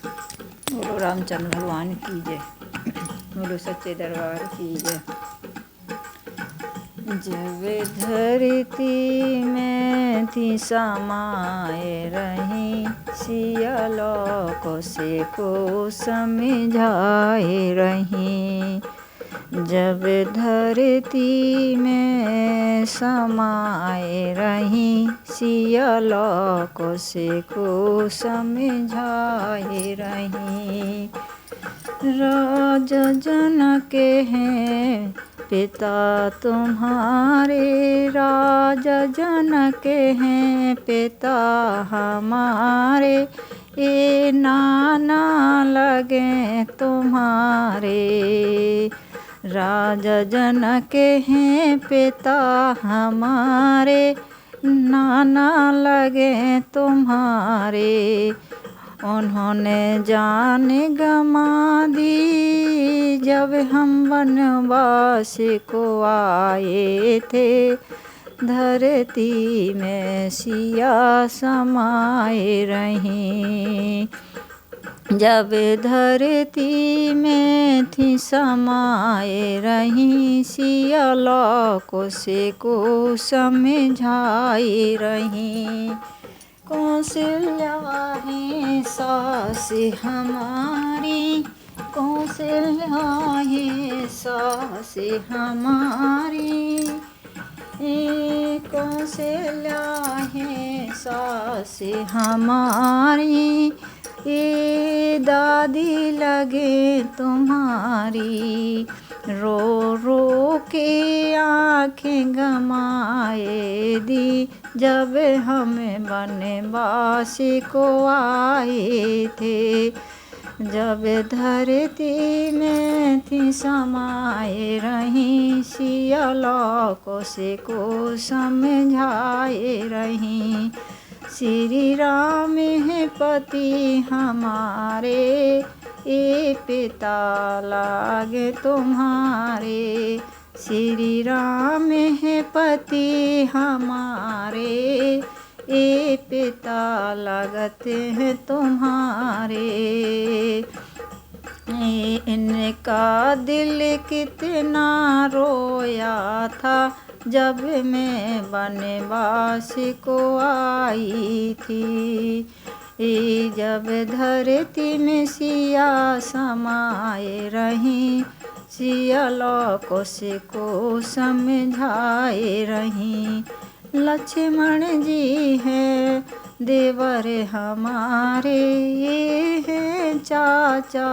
बोलो रामचंद्र भगवान की जय। बोलो सच्चे दरबार की जय। जब धरती में थी समाये रही, सिया को से को समझाए रही। जब धरती में समाये रही, सिया को से को समझाए रही। राजा जनक हैं पिता तुम्हारे, राजा जनक हैं पिता हमारे। ये नाना लगे तुम्हारे, राजा जनक हैं पिता हमारे। नाना लगे तुम्हारे, उन्होंने जान गमा दी जब हम वनवास को आए थे। धरती में सिया समाये रही, जब धरती में थी समाये रही। सिया को से को समझाए रही। कौशल्या है सास हमारी, कौशल्या है सास हमारी। कौशल्या है सास हमारी, ये दादी लगे तुम्हारी। रो रो के आँखें गमाए दी जब हम वनवास को आए थे। जब धरती में थी समाये रही, सिया को से को समझाए रही। श्री राम है पति हमारे, ये पिता लागे तुम्हारे। श्री राम है पति हमारे, ये पिता लगते हैं तुम्हारे। इनका दिल कितना रोया था जब मैं वनवास को आई थी। जब धरती में सिया समाये रही, सिया को से को समझाए रही। लक्ष्मण जी है देवर हमारे, ये हैं चाचा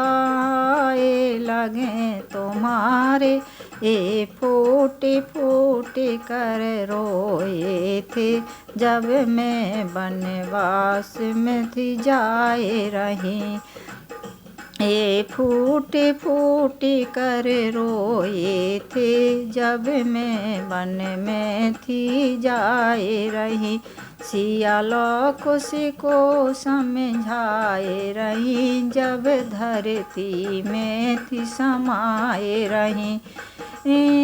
ये लगे तुम्हारे। ये फूटे फूटे कर रोए थे जब मैं वनवास में थी जाए रही। ये फूटे फूटे कर रोए थे जब मैं वन में थी जाए रही। सिया को से को समझाए रही, जब धरती में थी समाये रही।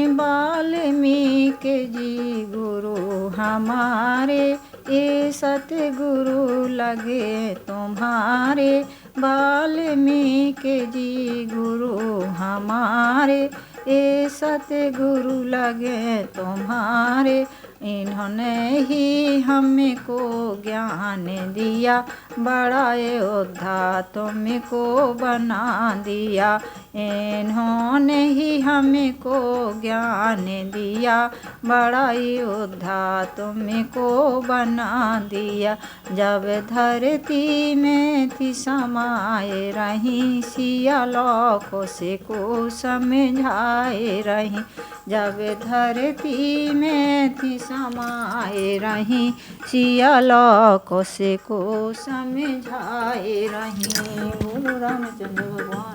वाल्मीकि जी गुरु हमारे, ये सतगुरु लगे तुम्हारे। वाल्मीकि जी गुरु हमारे, ये सतगुरु लगे तुम्हारे। इन्होंने ही हमको ज्ञान दिया, बड़ा योद्धा तुमको बना दिया। इन्होंने ही हमको ज्ञान दिया, बड़ा योद्धा तुमको बना दिया। जब धरती में थी समाये रही, सिया को से को समझाए रही। जब धरती में थी समाये रही, सिया को से को समझाए रही। बोलो रामचंद्र भगवान।